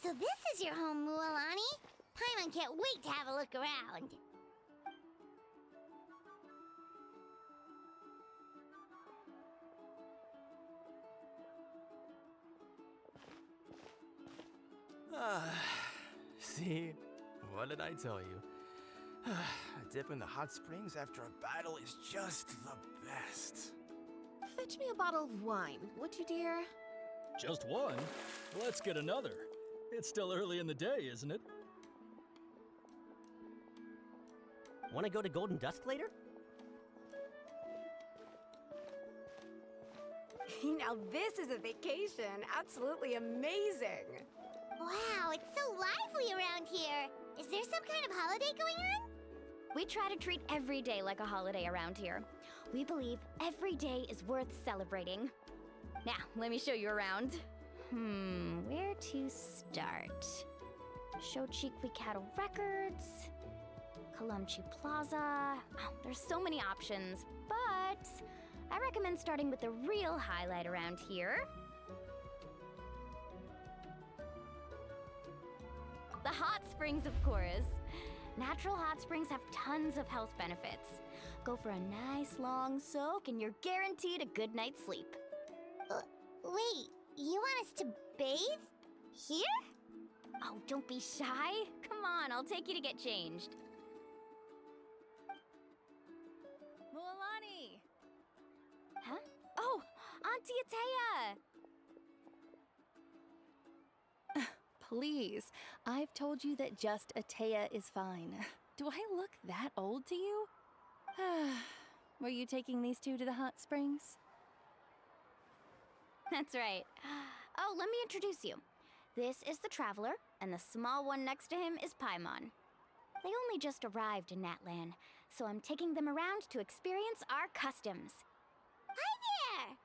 So this is your home, Mualani? Paimon can't wait to have a look around. See? What did I tell you? A dip in the hot springs after a battle is just the best. Fetch me a bottle of wine, would you, dear? Just one? Let's get another. It's still early in the day, isn't it? Want to go to Golden Dusk later? Now this is a vacation. Absolutely amazing. Wow, it's so lively around here. Is there some kind of holiday going on? We try to treat every day like a holiday around here. We believe every day is worth celebrating. Now, let me show you around. Where to start? Shochikwi Cattle Records, Kalamchi Plaza. Oh, there's so many options, but I recommend starting with the real highlight around here. The hot springs, of course. Natural hot springs have tons of health benefits. Go for a nice long soak and you're guaranteed a good night's sleep. Wait, you want us to bathe? Here? Oh, don't be shy. Come on, I'll take you to get changed. Mualani! Huh? Oh, Auntie Atea! Please, I've told you that just Atea is fine. Do I look that old to you? Were you taking these two to the hot springs? That's right. Oh, let me introduce you. This is the Traveler, and the small one next to him is Paimon. They only just arrived in Natlan, so I'm taking them around to experience our customs. Hi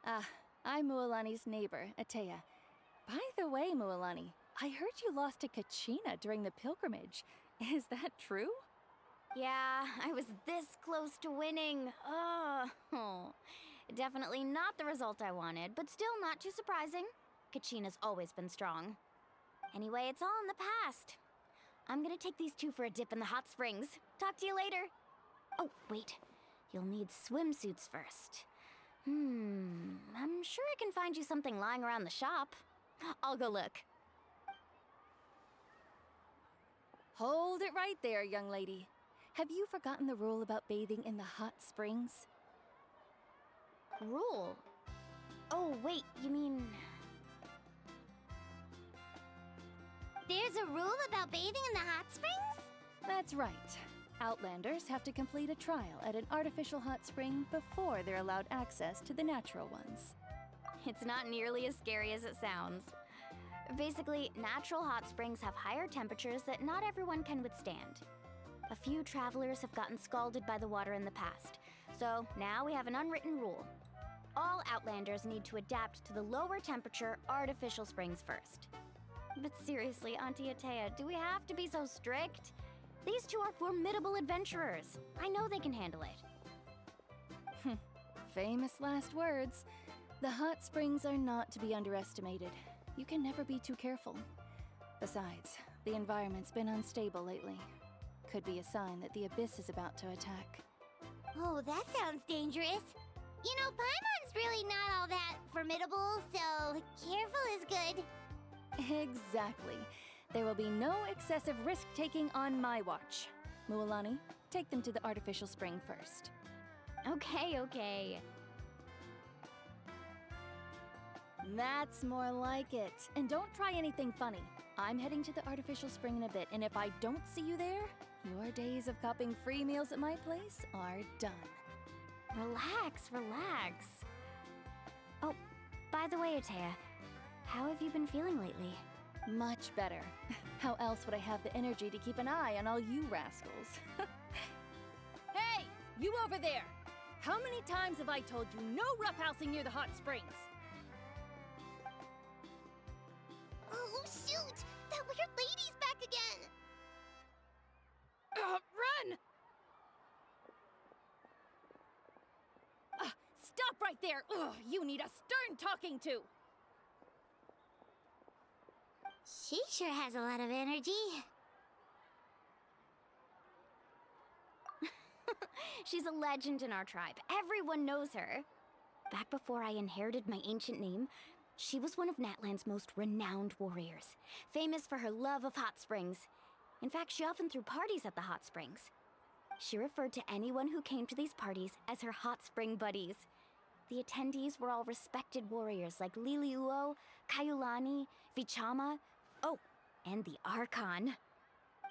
there! I'm Mualani's neighbor, Atea. By the way, Mualani, I heard you lost to Kachina during the pilgrimage. Is that true? Yeah, I was this close to winning. Oh, definitely not the result I wanted, but still not too surprising. Kachina's always been strong. Anyway, it's all in the past. I'm gonna take these two for a dip in the hot springs. Talk to you later. Oh, wait. You'll need swimsuits first. I'm sure I can find you something lying around the shop. I'll go look. Hold it right there, young lady. Have you forgotten the rule about bathing in the hot springs? Rule? Oh, wait, you mean... There's a rule about bathing in the hot springs? That's right. Outlanders have to complete a trial at an artificial hot spring before they're allowed access to the natural ones. It's not nearly as scary as it sounds. Basically, natural hot springs have higher temperatures that not everyone can withstand. A few travelers have gotten scalded by the water in the past, so now we have an unwritten rule. All Outlanders need to adapt to the lower temperature artificial springs first. But seriously, Auntie Atea, do we have to be so strict? These two are formidable adventurers. I know they can handle it. Famous last words. The hot springs are not to be underestimated. You can never be too careful. Besides, the environment's been unstable lately. Could be a sign that the abyss is about to attack. Oh, that sounds dangerous. You know, Paimon's really not all that formidable, so careful is good. Exactly. There will be no excessive risk-taking on my watch. Mualani, take them to the artificial spring first. Okay. That's more like it. And don't try anything funny. I'm heading to the artificial spring in a bit, and if I don't see you there, your days of copping free meals at my place are done. Relax. Oh, by the way, Atea, how have you been feeling lately? Much better. How else would I have the energy to keep an eye on all you rascals? Hey, you over there! How many times have I told you no roughhousing near the hot springs? Oh, shoot! That weird lady's back again! Run! Stop right there! Ugh, you need a stern talking to! She sure has a lot of energy. She's a legend in our tribe. Everyone knows her. Back before I inherited my ancient name, she was one of Natlan's most renowned warriors, famous for her love of hot springs. In fact, she often threw parties at the hot springs. She referred to anyone who came to these parties as her hot spring buddies. The attendees were all respected warriors like Liliuo, Kaiulani, Vichama, oh, and the Archon.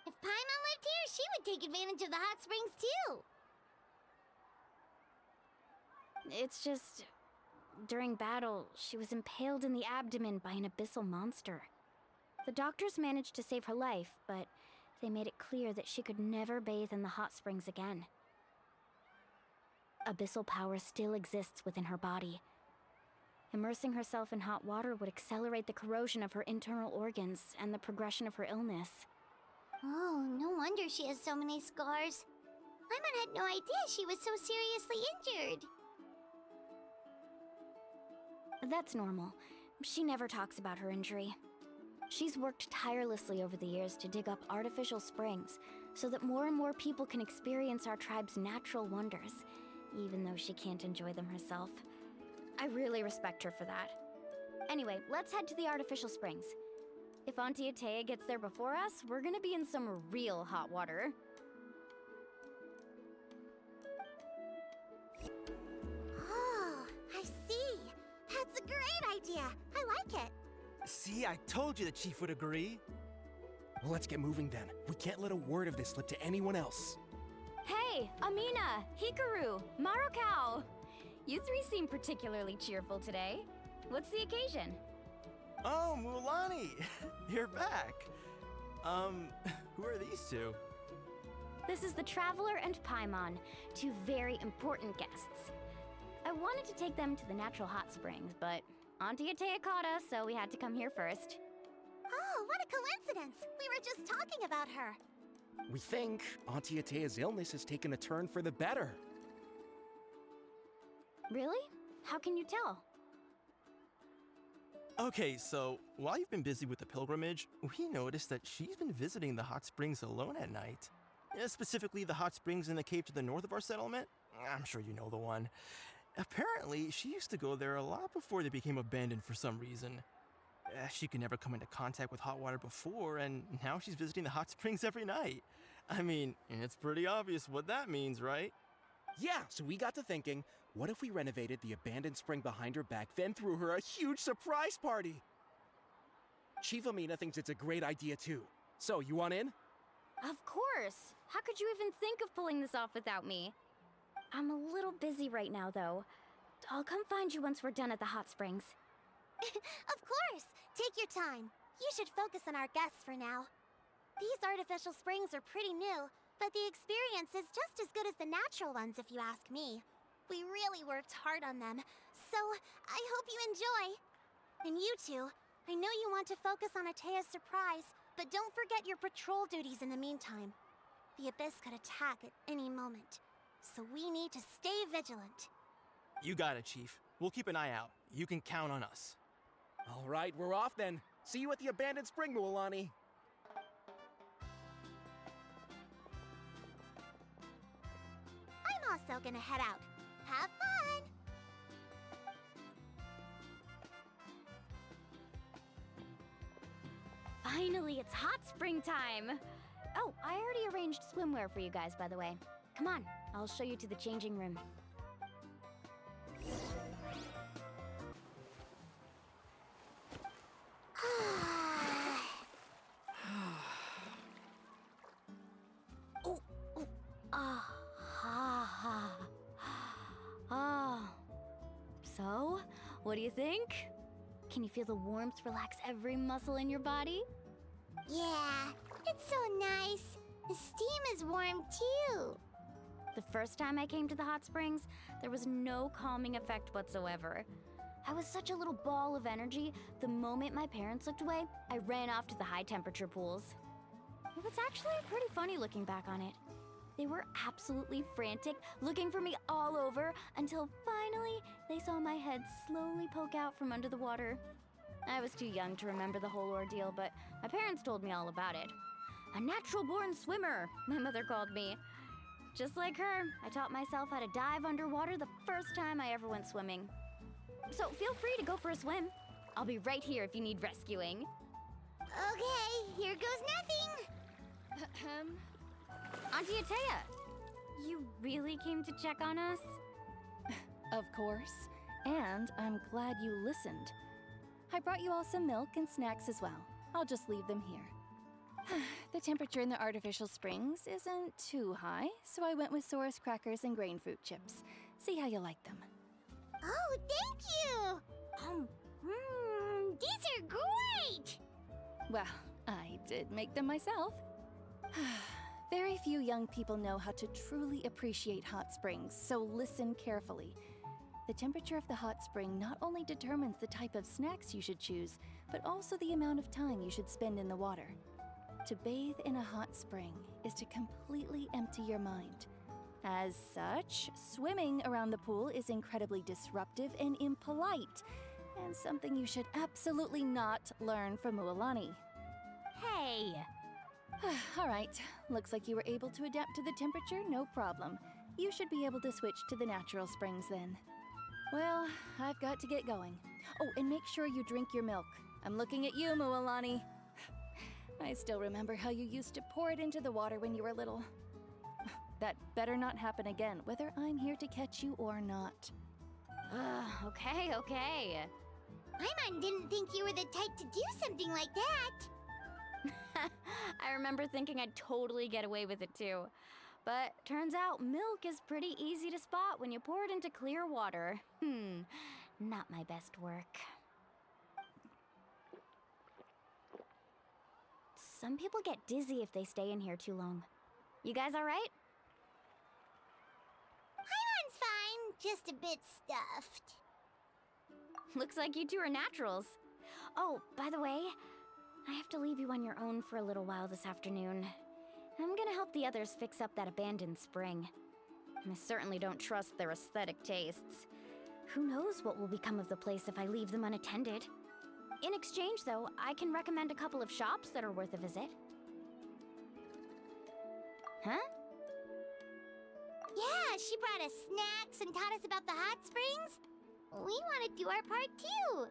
If Paimon lived here, she would take advantage of the hot springs too. It's just, during battle, she was impaled in the abdomen by an abyssal monster. The doctors managed to save her life, but they made it clear that she could never bathe in the hot springs again. Abyssal power still exists within her body. Immersing herself in hot water would accelerate the corrosion of her internal organs and the progression of her illness. Oh, no wonder she has so many scars. Paimon had no idea she was so seriously injured. That's normal. She never talks about her injury. She's worked tirelessly over the years to dig up artificial springs so that more and more people can experience our tribe's natural wonders, even though she can't enjoy them herself. I really respect her for that. Anyway, let's head to the artificial springs. If Auntie Atea gets there before us, we're gonna be in some real hot water. Oh, I see. That's a great idea. I like it. See, I told you the chief would agree. Well, let's get moving then. We can't let a word of this slip to anyone else. Hey, Amina, Hikaru, Marukao! You three seem particularly cheerful today. What's the occasion? Oh, Mulani, you're back. Who are these two? This is the Traveler and Paimon, two very important guests. I wanted to take them to the natural hot springs, but Auntie Atea caught us, so we had to come here first. Oh, what a coincidence. We were just talking about her. We think Auntie Atea's illness has taken a turn for the better. Really? How can you tell? Okay, so while you've been busy with the pilgrimage, we noticed that she's been visiting the hot springs alone at night. Specifically, the hot springs in the cave to the north of our settlement. I'm sure you know the one. Apparently, she used to go there a lot before they became abandoned for some reason. She could never come into contact with hot water before, and now she's visiting the hot springs every night. I mean, it's pretty obvious what that means, right? Yeah, so we got to thinking, what if we renovated the abandoned spring behind her back, then threw her a huge surprise party? Chief Amina thinks it's a great idea too. So, you want in? Of course! How could you even think of pulling this off without me? I'm a little busy right now, though. I'll come find you once we're done at the hot springs. Of course. Take your time. You should focus on our guests for now. These artificial springs are pretty new, but the experience is just as good as the natural ones if you ask me. We really worked hard on them, so I hope you enjoy. And you two, I know you want to focus on Atea's surprise, but don't forget your patrol duties in the meantime. The Abyss could attack at any moment, so we need to stay vigilant. You got it, Chief. We'll keep an eye out. You can count on us. All right, we're off then. See you at the abandoned spring, Mualani. I'm also gonna head out. Have fun! Finally, it's hot spring time! Oh, I already arranged swimwear for you guys, by the way. Come on, I'll show you to the changing room. Oh, oh, ah, ha, ha. Ah. So, what do you think? Can you feel the warmth relax every muscle in your body? Yeah, it's so nice. The steam is warm too. The first time I came to the hot springs, there was no calming effect whatsoever. I was such a little ball of energy, the moment my parents looked away, I ran off to the high temperature pools. It was actually pretty funny looking back on it. They were absolutely frantic, looking for me all over, until finally they saw my head slowly poke out from under the water. I was too young to remember the whole ordeal, but my parents told me all about it. A natural-born swimmer, my mother called me. Just like her, I taught myself how to dive underwater the first time I ever went swimming. So feel free to go for a swim. I'll be right here if you need rescuing. Okay, here goes nothing. Auntie Atea, you really came to check on us? Of course. And I'm glad you listened. I brought you all some milk and snacks as well. I'll just leave them here. The temperature in the artificial springs isn't too high, so I went with Saurus crackers and grain fruit chips. See how you like them. Oh, thank you! These are great! Well, I did make them myself. Very few young people know how to truly appreciate hot springs, so listen carefully. The temperature of the hot spring not only determines the type of snacks you should choose, but also the amount of time you should spend in the water. To bathe in a hot spring is to completely empty your mind. As such, swimming around the pool is incredibly disruptive and impolite, and something you should absolutely not learn from Mualani. Hey! All right, looks like you were able to adapt to the temperature, no problem. You should be able to switch to the natural springs then. Well, I've got to get going. Oh, and make sure you drink your milk. I'm looking at you, Mualani. I still remember how you used to pour it into the water when you were little. That better not happen again, whether I'm here to catch you or not. Okay. Paimon didn't think you were the type to do something like that. I remember thinking I'd totally get away with it too. But turns out milk is pretty easy to spot when you pour it into clear water. Not my best work. Some people get dizzy if they stay in here too long. You guys all right? Paimon's fine, just a bit stuffed. Looks like you two are naturals. Oh, by the way, I have to leave you on your own for a little while this afternoon. I'm gonna help the others fix up that abandoned spring. I certainly don't trust their aesthetic tastes. Who knows what will become of the place if I leave them unattended? In exchange, though, I can recommend a couple of shops that are worth a visit. Huh? Yeah, she brought us snacks and taught us about the hot springs. We want to do our part too.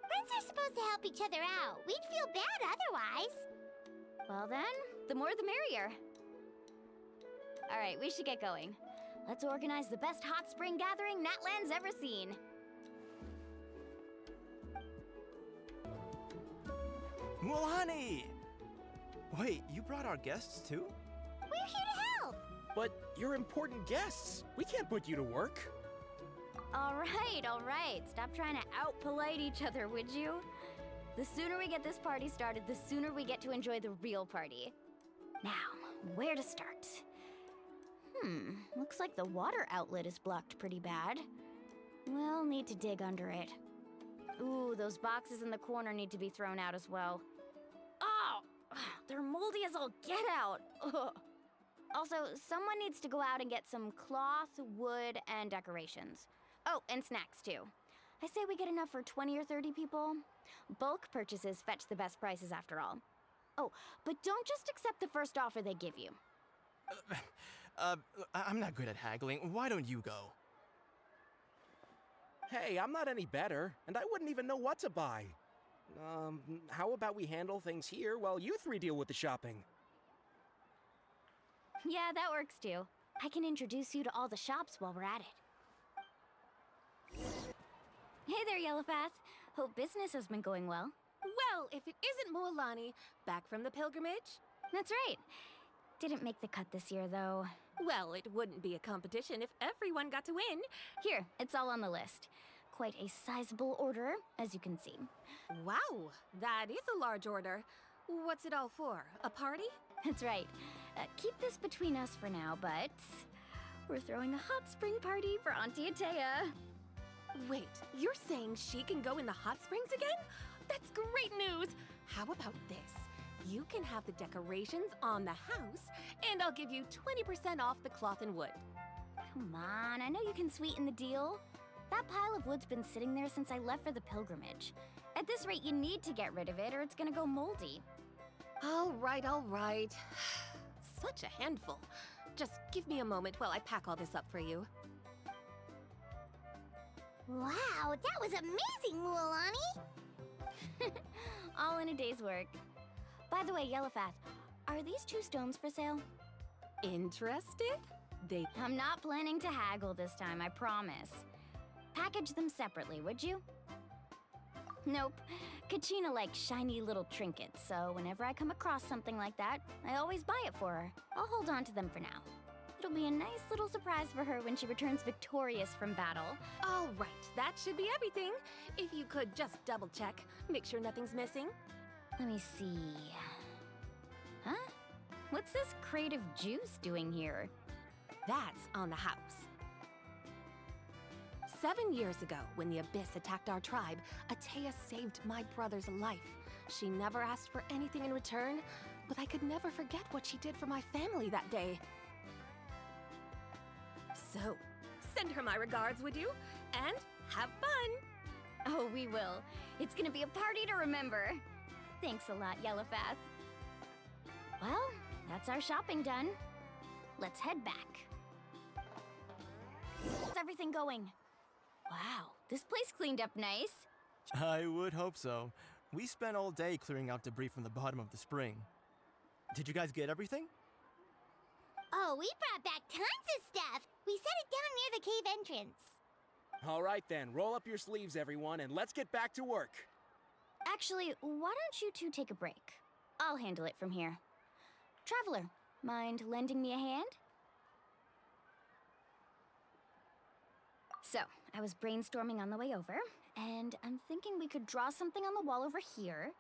Friends are supposed to help each other out. We'd feel bad otherwise. Well then, the more the merrier. All right, we should get going. Let's organize the best hot spring gathering Natlan's ever seen. Mualani! Wait, you brought our guests too? We're here to help. But you're important guests. We can't put you to work. All right. Stop trying to out-polite each other, would you? The sooner we get this party started, the sooner we get to enjoy the real party. Now, where to start? Looks like the water outlet is blocked pretty bad. We'll need to dig under it. Ooh, those boxes in the corner need to be thrown out as well. Oh! They're moldy as all get out! Ugh. Also, someone needs to go out and get some cloth, wood, and decorations. Oh, and snacks too. I say we get enough for 20 or 30 people. Bulk purchases fetch the best prices after all. Oh, but don't just accept the first offer they give you. I'm not good at haggling. Why don't you go? Hey, I'm not any better, and I wouldn't even know what to buy. How about we handle things here while you three deal with the shopping? Yeah, that works too. I can introduce you to all the shops while we're at it. Hey there, Yellowpath. Hope business has been going well. Well, if it isn't Mualani, back from the pilgrimage? That's right. Didn't make the cut this year, though. Well, it wouldn't be a competition if everyone got to win. Here, it's all on the list. Quite a sizable order, as you can see. Wow, that is a large order. What's it all for? A party? That's right. Keep this between us for now, but we're throwing a hot spring party for Auntie Atea. Wait, you're saying she can go in the hot springs again? That's great news! How about this? You can have the decorations on the house, and I'll give you 20% off the cloth and wood. Come on, I know you can sweeten the deal. That pile of wood's been sitting there since I left for the pilgrimage. At this rate, you need to get rid of it or it's gonna go moldy. All right, all right. Such a handful. Just give me a moment while I pack all this up for you. Wow, that was amazing, Mualani! All in a day's work. By the way, Yellowfath, are these 2 stones for sale? Interested? I'm not planning to haggle this time, I promise. Package them separately, would you? Nope. Kachina likes shiny little trinkets, so whenever I come across something like that, I always buy it for her. I'll hold on to them for now. It'll be a nice little surprise for her when she returns victorious from battle. All right, that should be everything. If you could just double check, make sure nothing's missing. Let me see. Huh? What's this crate of juice doing here? That's on the house. 7 years ago, when the Abyss attacked our tribe, Atea saved my brother's life. She never asked for anything in return, but I could never forget what she did for my family that day. So, send her my regards, would you? And have fun! Oh, we will. It's gonna be a party to remember. Thanks a lot, Yellowfath. Well, that's our shopping done. Let's head back. How's everything going? Wow, this place cleaned up nice. I would hope so. We spent all day clearing out debris from the bottom of the spring. Did you guys get everything? Oh, we brought back tons of stuff! We set it down near the cave entrance. All right then, roll up your sleeves, everyone, and let's get back to work. Actually, why don't you 2 take a break? I'll handle it from here. Traveler, mind lending me a hand? So, I was brainstorming on the way over, and I'm thinking we could draw something on the wall over here,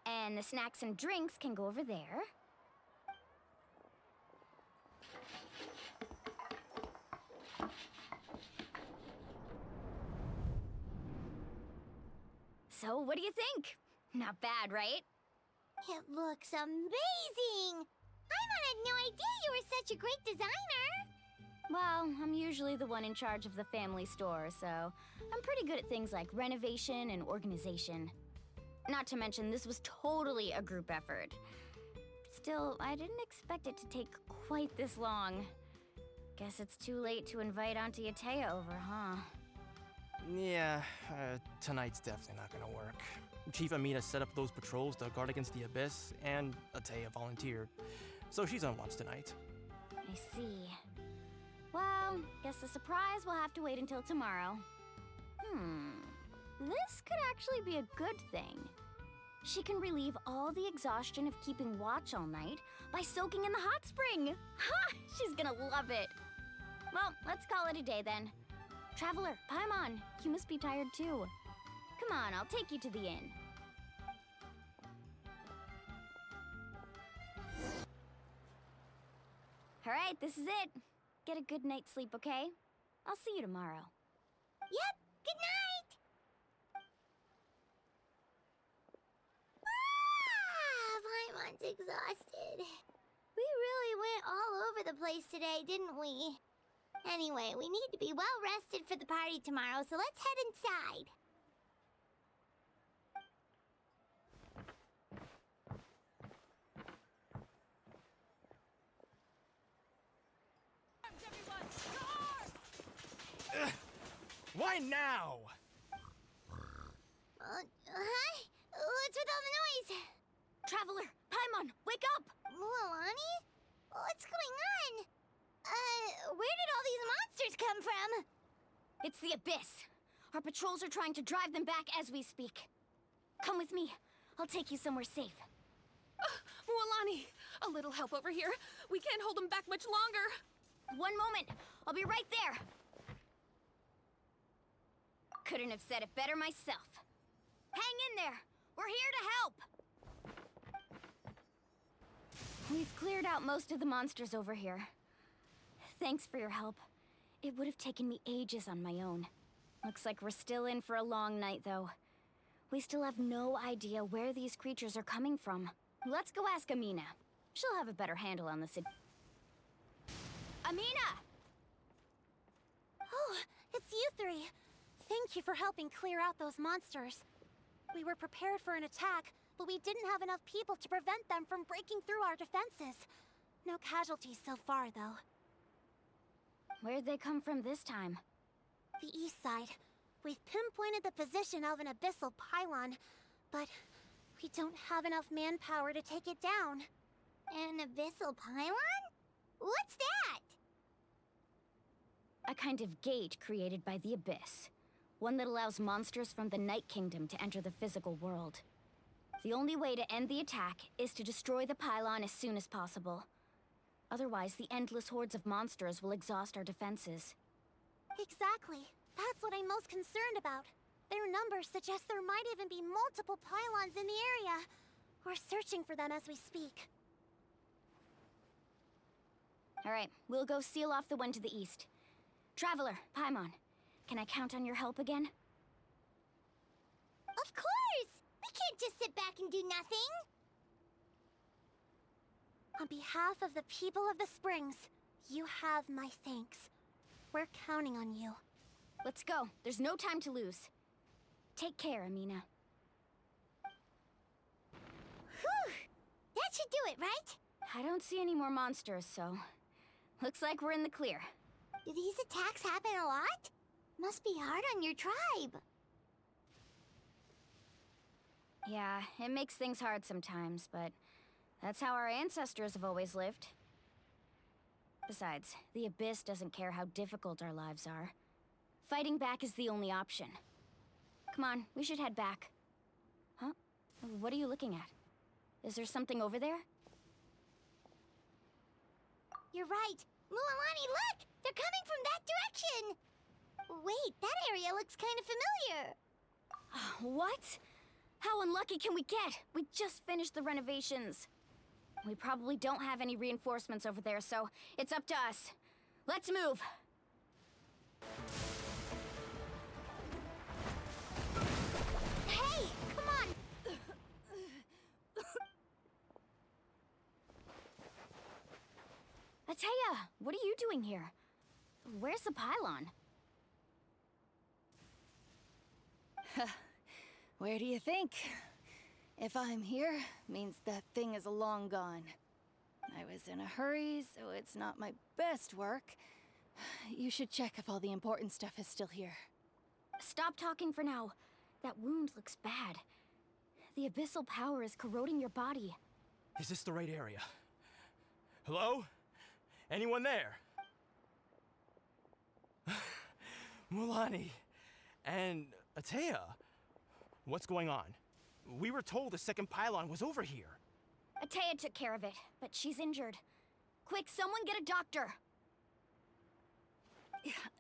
and the snacks and drinks can go over there. So, what do you think? Not bad, right? It looks amazing! Paimon had no idea you were such a great designer! Well, I'm usually the one in charge of the family store, so I'm pretty good at things like renovation and organization. Not to mention, this was totally a group effort. Still, I didn't expect it to take quite this long. Guess it's too late to invite Auntie Atea over, huh? Yeah, tonight's definitely not gonna work. Chief Amina set up those patrols to guard against the Abyss, and Atea volunteered. So she's on watch tonight. I see. Well, guess the surprise will have to wait until tomorrow. This could actually be a good thing. She can relieve all the exhaustion of keeping watch all night by soaking in the hot spring. Ha! She's gonna love it. Well, let's call it a day then. Traveler, Paimon, you must be tired too. Come on, I'll take you to the inn. All right, this is it. Get a good night's sleep, okay? I'll see you tomorrow. Yep, good night! Paimon's exhausted. We really went all over the place today, didn't we? Anyway, we need to be well rested for the party tomorrow, so let's head inside. Why now? Huh? What's with all the noise? Traveler, Paimon, wake up! Mualani? What's going on? Where did all these monsters come from? It's the Abyss. Our patrols are trying to drive them back as we speak. Come with me. I'll take you somewhere safe. Mualani, a little help over here. We can't hold them back much longer. One moment. I'll be right there. Couldn't have said it better myself. Hang in there. We're here to help. We've cleared out most of the monsters over here. Thanks for your help. It would have taken me ages on my own. Looks like we're still in for a long night, though. We still have no idea where these creatures are coming from. Let's go ask Amina. She'll have a better handle on the Amina! Oh, it's you three. Thank you for helping clear out those monsters. We were prepared for an attack, but we didn't have enough people to prevent them from breaking through our defenses. No casualties so far, though. Where'd they come from this time? The east side. We've pinpointed the position of an abyssal pylon, but we don't have enough manpower to take it down. An abyssal pylon? What's that? A kind of gate created by the Abyss. One that allows monsters from the Night Kingdom to enter the physical world. The only way to end the attack is to destroy the pylon as soon as possible. Otherwise, the endless hordes of monsters will exhaust our defenses. Exactly. That's what I'm most concerned about. Their numbers suggest there might even be multiple pylons in the area. We're searching for them as we speak. Alright, we'll go seal off the one to the east. Traveler, Paimon, can I count on your help again? Of course! We can't just sit back and do nothing! On behalf of the people of the Springs, you have my thanks. We're counting on you. Let's go. There's no time to lose. Take care, Amina. Whew! That should do it, right? I don't see any more monsters, so... looks like we're in the clear. Do these attacks happen a lot? Must be hard on your tribe. Yeah, it makes things hard sometimes, but... that's how our ancestors have always lived. Besides, the Abyss doesn't care how difficult our lives are. Fighting back is the only option. Come on, we should head back. Huh? What are you looking at? Is there something over there? You're right. Mualani, look! They're coming from that direction! Wait, that area looks kind of familiar. What? How unlucky can we get? We just finished the renovations. We probably don't have any reinforcements over there, so it's up to us. Let's move! Hey, come on! Ateya, what are you doing here? Where's the pylon? Where do you think? If I'm here, means that thing is long gone. I was in a hurry, so it's not my best work. You should check if all the important stuff is still here. Stop talking for now. That wound looks bad. The abyssal power is corroding your body. Is this the right area? Hello? Anyone there? Mulani and Ateya, what's going on? We were told the second pylon was over here. Ateya took care of it, but she's injured. Quick, someone get a doctor!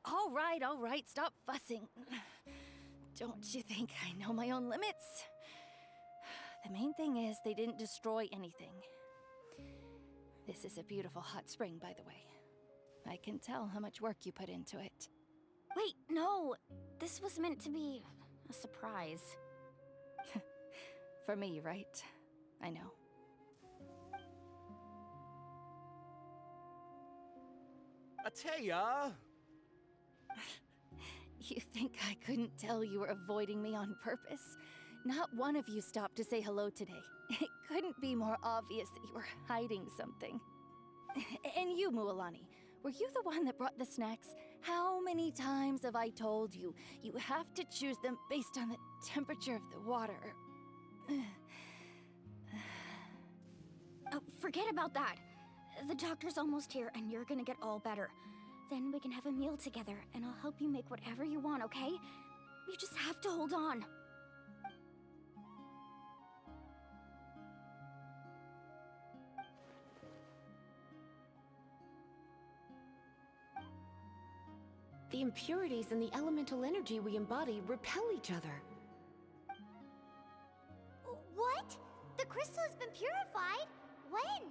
All right, stop fussing. Don't you think I know my own limits? The main thing is they didn't destroy anything. This is a beautiful hot spring, by the way. I can tell how much work you put into it. Wait, no! This was meant to be a surprise. For me, right? I know. Ateya! You think I couldn't tell you were avoiding me on purpose? Not one of you stopped to say hello today. It couldn't be more obvious that you were hiding something. And you, Mualani, were you the one that brought the snacks? How many times have I told you? You have to choose them based on the temperature of the water. Oh, forget about that. The doctor's almost here, and you're gonna get all better. Then we can have a meal together, and I'll help you make whatever you want, okay? You just have to hold on. The impurities and the elemental energy we embody repel each other. What? The crystal has been purified? When?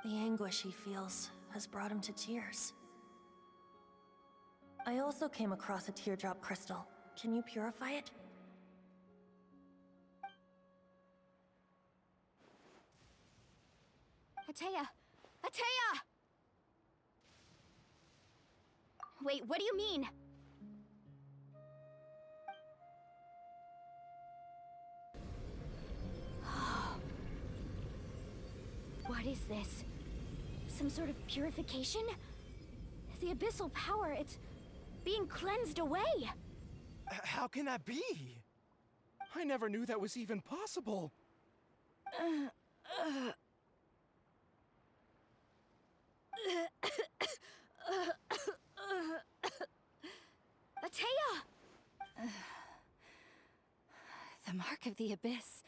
The anguish he feels has brought him to tears. I also came across a teardrop crystal. Can you purify it? Atea! Atea! Wait, what do you mean? What is this? Some sort of purification? The abyssal power, it's being cleansed away! How can that be? I never knew that was even possible. Atea! The mark of the abyss.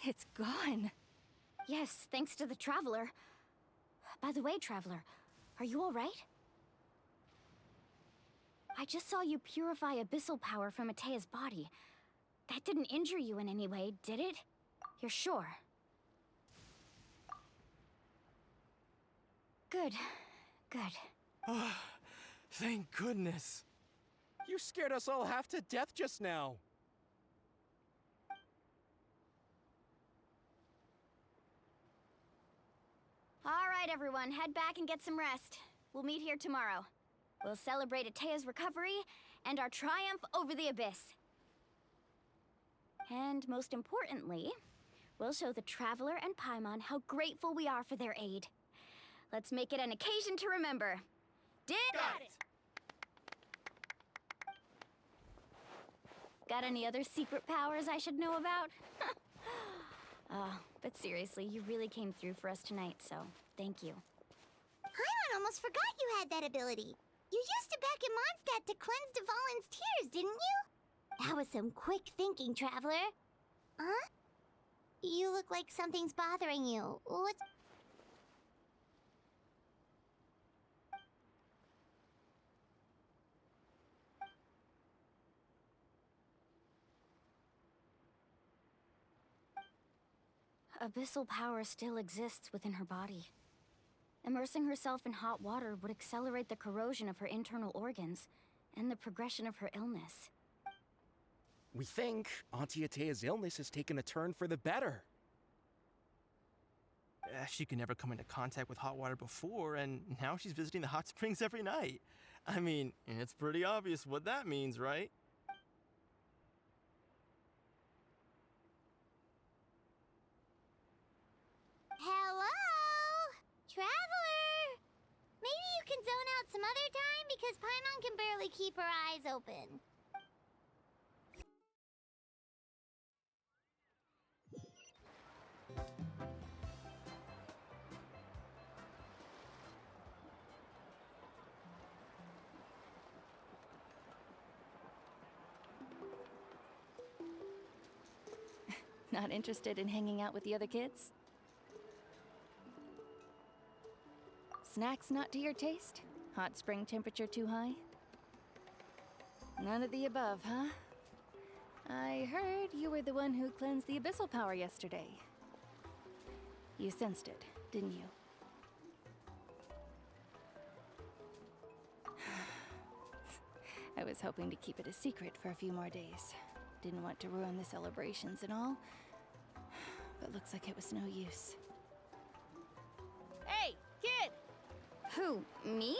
It's gone. Yes, thanks to the Traveler. By the way, Traveler, are you alright? I just saw you purify abyssal power from Atea's body. That didn't injure you in any way, did it? You're sure? Good. Good. Oh, thank goodness. You scared us all half to death just now. Alright, everyone, head back and get some rest. We'll meet here tomorrow. We'll celebrate Atea's recovery and our triumph over the abyss. And most importantly, we'll show the Traveler and Paimon how grateful we are for their aid. Let's make it an occasion to remember. Got it! Got any other secret powers I should know about? But seriously, you really came through for us tonight, so thank you. Paimon almost forgot you had that ability. You used it back in Mondstadt to cleanse Dvalin's tears, didn't you? That was some quick thinking, Traveler. Huh? You look like something's bothering you. What's... Abyssal power still exists within her body. Immersing herself in hot water would accelerate the corrosion of her internal organs and the progression of her illness. We think Auntie Atea's illness has taken a turn for the better. She could never come into contact with hot water before, and now she's visiting the hot springs every night. I mean, it's pretty obvious what that means, right? Hello? Traveler! Maybe you can zone out some other time because Paimon can barely keep her eyes open. Not interested in hanging out with the other kids? Snacks not to your taste? Hot spring temperature too high? None of the above, huh? I heard you were the one who cleansed the abyssal power yesterday. You sensed it, didn't you? I was hoping to keep it a secret for a few more days. Didn't want to ruin the celebrations and all, but looks like it was no use. Hey, kid! Who, me?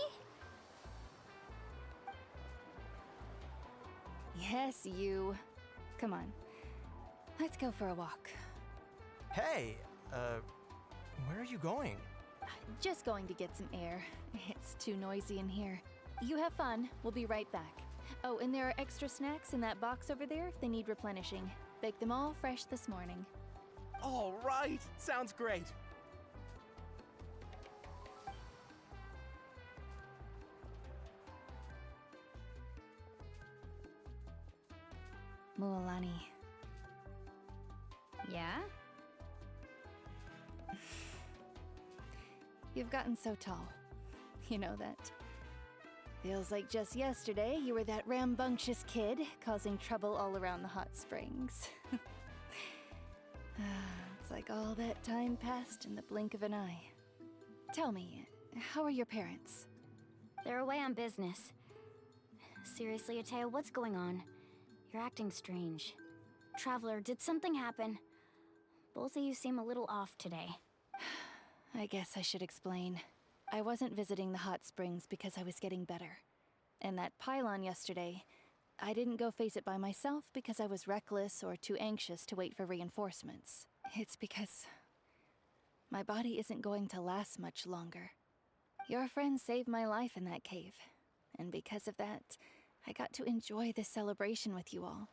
Yes, you. Come on. Let's go for a walk. Hey, where are you going? Just going to get some air. It's too noisy in here. You have fun. We'll be right back. Oh, and there are extra snacks in that box over there if they need replenishing. Baked them all fresh this morning. All right, sounds great. Mualani. Yeah? You've gotten so tall. You know that. Feels like just yesterday you were that rambunctious kid causing trouble all around the hot springs. It's like all that time passed in the blink of an eye. Tell me, how are your parents? They're away on business. Seriously, Atea, what's going on? You're acting strange. Traveler, did something happen? Both of you seem a little off today. I guess I should explain. I wasn't visiting the hot springs because I was getting better. And that pylon yesterday, I didn't go face it by myself because I was reckless or too anxious to wait for reinforcements. It's because my body isn't going to last much longer. Your friend saved my life in that cave, and because of that, I got to enjoy this celebration with you all.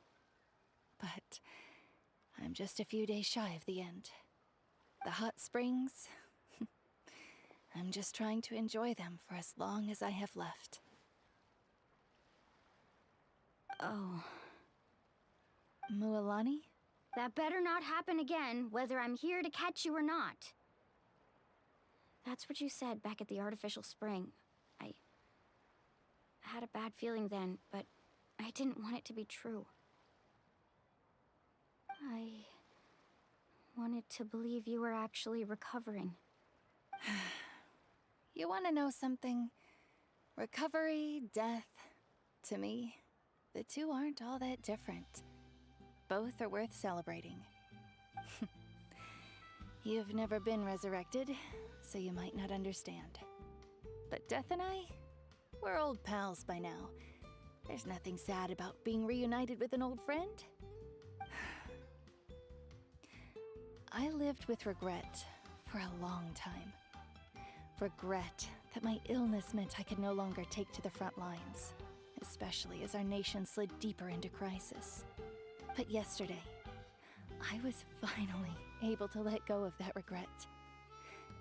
But I'm just a few days shy of the end. The hot springs, I'm just trying to enjoy them for as long as I have left. Oh. Mualani? That better not happen again, whether I'm here to catch you or not. That's what you said back at the artificial spring. I had a bad feeling then, but I didn't want it to be true. I wanted to believe you were actually recovering. You want to know something? Recovery, death, to me, the two aren't all that different. Both are worth celebrating. You've never been resurrected, so you might not understand. But Death and I, we're old pals by now. There's nothing sad about being reunited with an old friend. I lived with regret for a long time. Regret that my illness meant I could no longer take to the front lines, especially as our nation slid deeper into crisis. But yesterday, I was finally able to let go of that regret.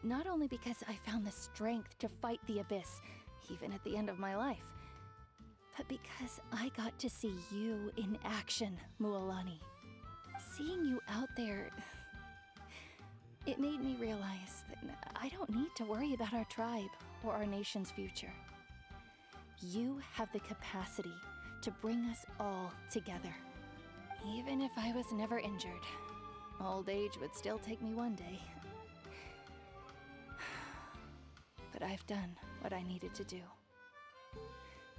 Not only because I found the strength to fight the abyss, even at the end of my life, but because I got to see you in action, Mualani. Seeing you out there, it made me realize that I don't need to worry about our tribe or our nation's future. You have the capacity to bring us all together. Even if I was never injured, old age would still take me one day. But I've done what I needed to do.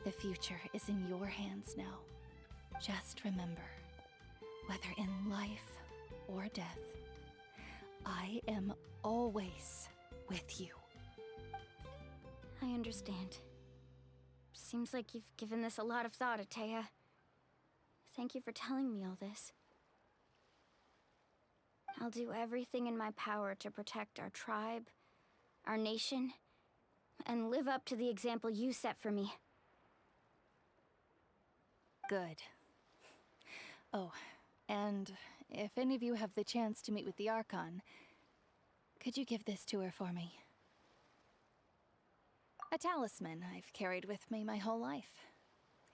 The future is in your hands now. Just remember, whether in life or death, I am always with you. I understand. Seems like you've given this a lot of thought, Atea. Thank you for telling me all this. I'll do everything in my power to protect our tribe, our nation, and live up to the example you set for me. Good. Oh, and if any of you have the chance to meet with the Archon, could you give this to her for me? A talisman I've carried with me my whole life.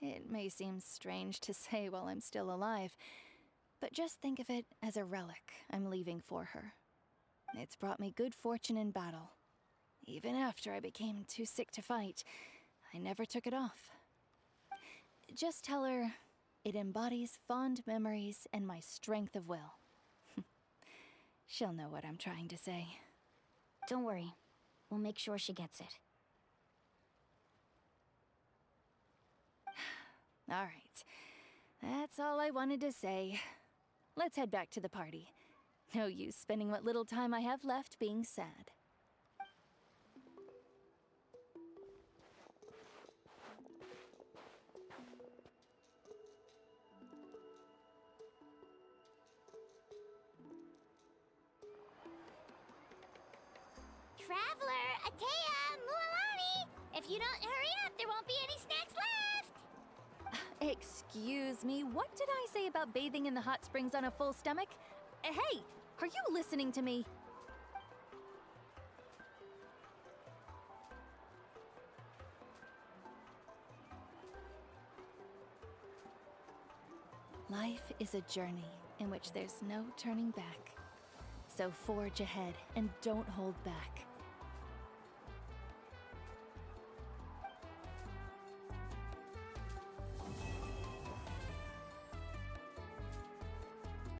It may seem strange to say while I'm still alive, but just think of it as a relic I'm leaving for her. It's brought me good fortune in battle. Even after I became too sick to fight, I never took it off. Just tell her it embodies fond memories and my strength of will. She'll know what I'm trying to say. Don't worry. We'll make sure she gets it. All right. That's all I wanted to say. Let's head back to the party. No use spending what little time I have left being sad. Traveler, Atea, Mualani! If you don't hurry up, there won't be any snacks left! Excuse me, what did I say about bathing in the hot springs on a full stomach? Hey, are you listening to me? Life is a journey in which there's no turning back. So forge ahead and don't hold back.